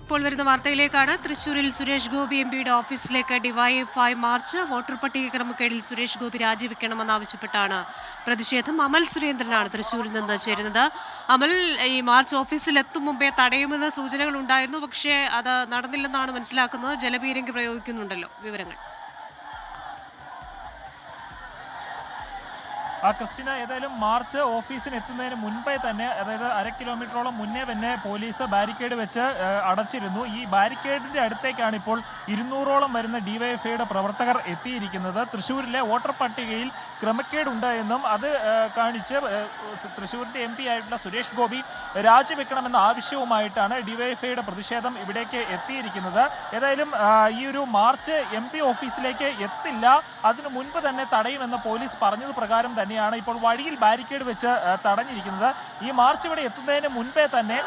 ഇപ്പോൾ വരുന്ന വാർത്തയിലേക്കാണ്. തൃശൂരിൽ സുരേഷ് ഗോപി എംപിയുടെ ഓഫീസിലേക്ക് ഡിവൈഎഫ്ഐ മാർച്ച്. വോട്ടർ പട്ടിക ക്രമക്കേടിൽ സുരേഷ് ഗോപി രാജിവെക്കണമെന്നാവശ്യപ്പെട്ടാണ് പ്രതിഷേധം. അമൽ സുരേന്ദ്രനാണ് തൃശൂരിൽ നിന്ന് ചേരുന്നത്. അമൽ, ഈ മാർച്ച് ഓഫീസിൽ എത്തും മുമ്പേ തടയുമെന്ന സൂചനകൾ ഉണ്ടായിരുന്നു, പക്ഷേ അത് നടന്നില്ലെന്നാണ് മനസ്സിലാക്കുന്നത്. ജലപീരങ്കി പ്രയോഗിക്കുന്നുണ്ടല്ലോ, വിവരങ്ങൾ. ക്രിസ്റ്റിന, ഏതായാലും മാർച്ച് ഓഫീസിന് എത്തുന്നതിന് മുൻപേ തന്നെ, അതായത് 1/2 കിലോമീറ്ററോളം മുന്നേ തന്നെ പോലീസ് ബാരിക്കേഡ് വെച്ച് അടച്ചിരുന്നു. ഈ ബാരിക്കേഡിന്റെ അടുത്തേക്കാണ് ഇപ്പോൾ 200ഓളം വരുന്ന ഡിവൈഎഫ്ഐയുടെ പ്രവർത്തകർ എത്തിയിരിക്കുന്നത്. തൃശ്ശൂരിലെ വോട്ടർ പട്ടികയിൽ ക്രമക്കേടുണ്ട് എന്നും അത് കാണിച്ച് തൃശ്ശൂരിന്റെ എം പി ആയിട്ടുള്ള സുരേഷ് ഗോപി രാജിവെക്കണമെന്ന ആവശ്യവുമായിട്ടാണ് ഡിവൈഎഫ്ഐയുടെ പ്രതിഷേധം ഇവിടേക്ക് എത്തിയിരിക്കുന്നത്. ഏതായാലും ഈ ഒരു മാർച്ച് എം പി ഓഫീസിലേക്ക് എത്തില്ല, അതിനു മുൻപ് തന്നെ തടയുമെന്ന് പോലീസ് പറഞ്ഞത് പ്രകാരം തന്നെയാണ് ഇപ്പോൾ വഴിയിൽ ബാരിക്കേഡ് വെച്ച് തടഞ്ഞിരിക്കുന്നത്. ഈ മാർച്ച് ഇവിടെ എത്തുന്നതിന് മുൻപേ തന്നെ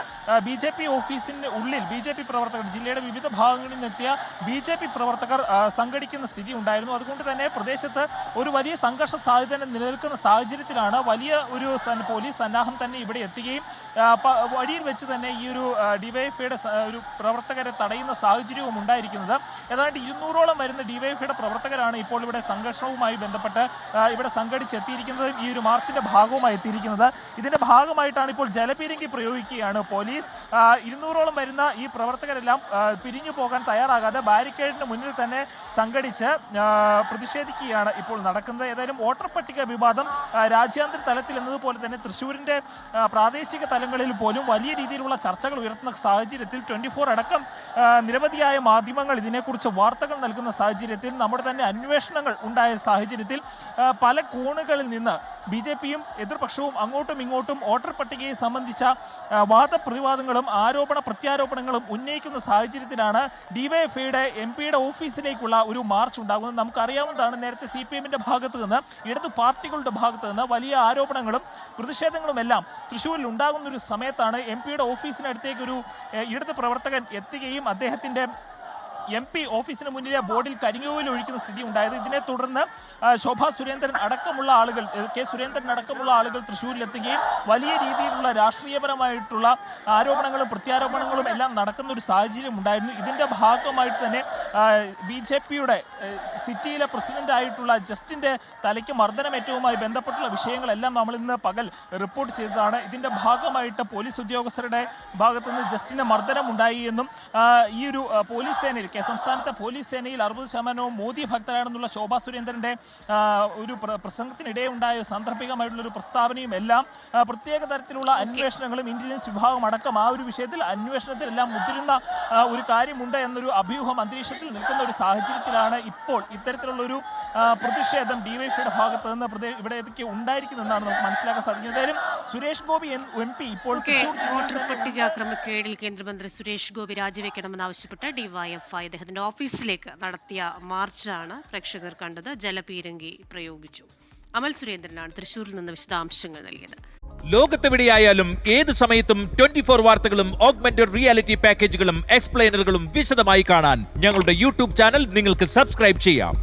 BJP ഓഫീസിന് ഉള്ളിൽ BJP പ്രവർത്തകർ, ജില്ലയുടെ വിവിധ ഭാഗങ്ങളിൽ നിന്നെത്തിയ BJP പ്രവർത്തകർ സംഘടിക്കുന്ന സ്ഥിതി ഉണ്ടായിരുന്നു. അതുകൊണ്ട് തന്നെ പ്രദേശത്ത് ഒരു വലിയ സംഘർഷ സാധ്യത നിലനിൽക്കുന്ന സാഹചര്യത്തിലാണ് വലിയ ഒരു പോലീസ് സന്നാഹം തന്നെ ഇവിടെ എത്തുകയും വഴിയിൽ വെച്ച് തന്നെ ഈ ഒരു ഡിവൈഎഫ്ഐയുടെ ഒരു പ്രവർത്തകരെ തടയുന്ന സാഹചര്യവും ഉണ്ടായിരിക്കുന്നത്. ഏതാണ്ട് 200ഓളം വരുന്ന ഡിവൈഎഫ്ഐയുടെ പ്രവർത്തകരാണ് ഇപ്പോൾ ഇവിടെ സംഘർഷവുമായി ബന്ധപ്പെട്ട് ഇവിടെ സംഘടിച്ചെത്തിയിരിക്കുന്നത്, ഈ ഒരു മാർച്ചിന്റെ ഭാഗവുമായി എത്തിയിരിക്കുന്നത്. ഇതിന്റെ ഭാഗമായിട്ടാണ് ഇപ്പോൾ ജലപീരങ്കി പ്രയോഗിക്കുകയാണ് പോലീസ്. 200ഓളം വരുന്ന ഈ പ്രവർത്തകരെല്ലാം പിരിഞ്ഞു പോകാൻ തയ്യാറാകാതെ ബാരിക്കേഡിന് മുന്നിൽ തന്നെ സംഘടിച്ച് പ്രതിഷേധിക്കുകയാണ് ഇപ്പോൾ നടക്കുന്നത്. ഏതായാലും വോട്ടർ പട്ടിക വിവാദം രാജ്യാന്തര തലത്തിൽ എന്നതുപോലെ തന്നെ തൃശ്ശൂരിന്റെ പ്രാദേശിക തലങ്ങളിൽ പോലും വലിയ രീതിയിലുള്ള ചർച്ചകൾ ഉയർത്തുന്ന സാഹചര്യത്തിൽ 24 അടക്കം നിരവധിയായ മാധ്യമങ്ങൾ ഇതിനെക്കുറിച്ച് വാർത്തകൾ നൽകുന്ന സാഹചര്യത്തിൽ, നമ്മുടെ തന്നെ അന്വേഷണങ്ങൾ ഉണ്ടായ സാഹചര്യത്തിൽ പല കോണുകളിൽ നിന്ന് BJPയും എതിർപക്ഷവും അങ്ങോട്ടും ഇങ്ങോട്ടും വോട്ടർ പട്ടികയെ സംബന്ധിച്ച വാദപ്രതിവാദങ്ങളും ആരോപണ പ്രത്യാരോപണങ്ങളും ഉന്നയിക്കുന്ന സാഹചര്യത്തിലാണ് ഡിവൈഎഫ്ഐയുടെ MPയുടെ ഓഫീസിലേക്കുള്ള ഒരു മാർച്ച് ഉണ്ടാകുന്നത്. നമുക്കറിയാവുന്നതാണ്, നേരത്തെ CPMന്റെ ഭാഗത്ത് നിന്ന്, ഇടത് പാർട്ടികളുടെ ഭാഗത്ത് നിന്ന് വലിയ ആരോപണങ്ങളും പ്രതിഷേധങ്ങളും എല്ലാം തൃശ്ശൂരിൽ ഉണ്ടാകുന്ന ഒരു സമയത്താണ് MPയുടെ ഓഫീസിനടുത്തേക്ക് ഒരു ഇടത് പ്രവർത്തകൻ എത്തുകയും അദ്ദേഹത്തിന്റെ MP ഓഫീസിന് മുന്നിലെ ബോർഡിൽ കരിങ്ങോയിൽ ഒഴിക്കുന്ന സ്ഥിതി ഉണ്ടായത്. ഇതിനെ തുടർന്ന് ശോഭാ സുരേന്ദ്രൻ അടക്കമുള്ള ആളുകൾ, K സുരേന്ദ്രൻ അടക്കമുള്ള ആളുകൾ തൃശ്ശൂരിലെത്തുകയും വലിയ രീതിയിലുള്ള രാഷ്ട്രീയപരമായിട്ടുള്ള ആരോപണങ്ങളും പ്രത്യാരോപണങ്ങളും എല്ലാം നടക്കുന്ന ഒരു സാഹചര്യം ഉണ്ടായിരുന്നു. ഇതിന്റെ ഭാഗമായിട്ട് തന്നെ BJPയുടെ സിറ്റിയിലെ പ്രസിഡന്റ് ആയിട്ടുള്ള ജസ്റ്റിന്റെ തലയ്ക്ക് മർദ്ദനമേറ്റവുമായി ബന്ധപ്പെട്ടുള്ള വിഷയങ്ങളെല്ലാം നമ്മൾ ഇന്ന് പകൽ റിപ്പോർട്ട് ചെയ്തതാണ്. ഇതിന്റെ ഭാഗമായിട്ട് പോലീസ് ഉദ്യോഗസ്ഥരുടെ ഭാഗത്തുനിന്ന് ജസ്റ്റിന് മർദ്ദനം ഉണ്ടായി എന്നും ഈ ഒരു പോലീസ് സേനയിൽ, സംസ്ഥാനത്തെ പോലീസ് സേനയിൽ 60% മോദി ഭക്തരാണെന്നുള്ള ശോഭാ സുരേന്ദ്രന്റെ ഒരു പ്രസംഗത്തിനിടെ ഉണ്ടായ സാന്ദർഭികമായിട്ടുള്ള ഒരു പ്രസ്താവനയും എല്ലാം പ്രത്യേക തരത്തിലുള്ള അന്വേഷണങ്ങളും ഇന്റലിജൻസ് വിഭാഗം അടക്കം ആ ഒരു വിഷയത്തിൽ അന്വേഷണത്തിലെല്ലാം മുതിരുന്ന ഒരു കാര്യമുണ്ട് എന്നൊരു അഭ്യൂഹം അന്തരീക്ഷത്തിൽ നിൽക്കുന്ന ഒരു സാഹചര്യത്തിലാണ് ഇപ്പോൾ ഇത്തരത്തിലുള്ള ഒരു പ്രതിഷേധം ഡിവൈഎഫ്ഐയുടെ ഭാഗത്ത് നിന്ന് ഇവിടെ ഏതൊക്കെ ഉണ്ടായിരിക്കുന്നതെന്നാണ് നമുക്ക് മനസ്സിലാക്കാൻ സാധിക്കുന്നത്. ഏതായാലും സുരേഷ് ഗോപി MP ഇപ്പോൾ വോട്ടർ പട്ടിക ക്രമക്കേടിൽ കേന്ദ്രമന്ത്രി സുരേഷ് ഗോപി രാജിവെക്കണമെന്നാവശ്യപ്പെട്ട് ഡിവൈഎഫ്ഐ അദ്ദേഹത്തിന്റെ ഓഫീസിലേക്ക് നടത്തിയ മാർച്ചാണ് പ്രേക്ഷകർ കണ്ടത്. ജലപീരങ്കി പ്രയോഗിച്ചു. അമൽ സുരേന്ദ്രനാണ് തൃശ്ശൂരിൽ നിന്ന് വിശദാംശങ്ങൾ നൽകിയത്. ലോകത്തെവിടെയായാലും ഏത് സമയത്തും 24 വാർത്തകളും ഓഗ്മെന്റഡ് റിയാലിറ്റി പാക്കേജുകളും എക്സ്പ്ലെയിനറുകളും വിശദമായി കാണാൻ ഞങ്ങളുടെ YouTube ചാനൽ നിങ്ങൾക്ക് സബ്സ്ക്രൈബ് ചെയ്യാം.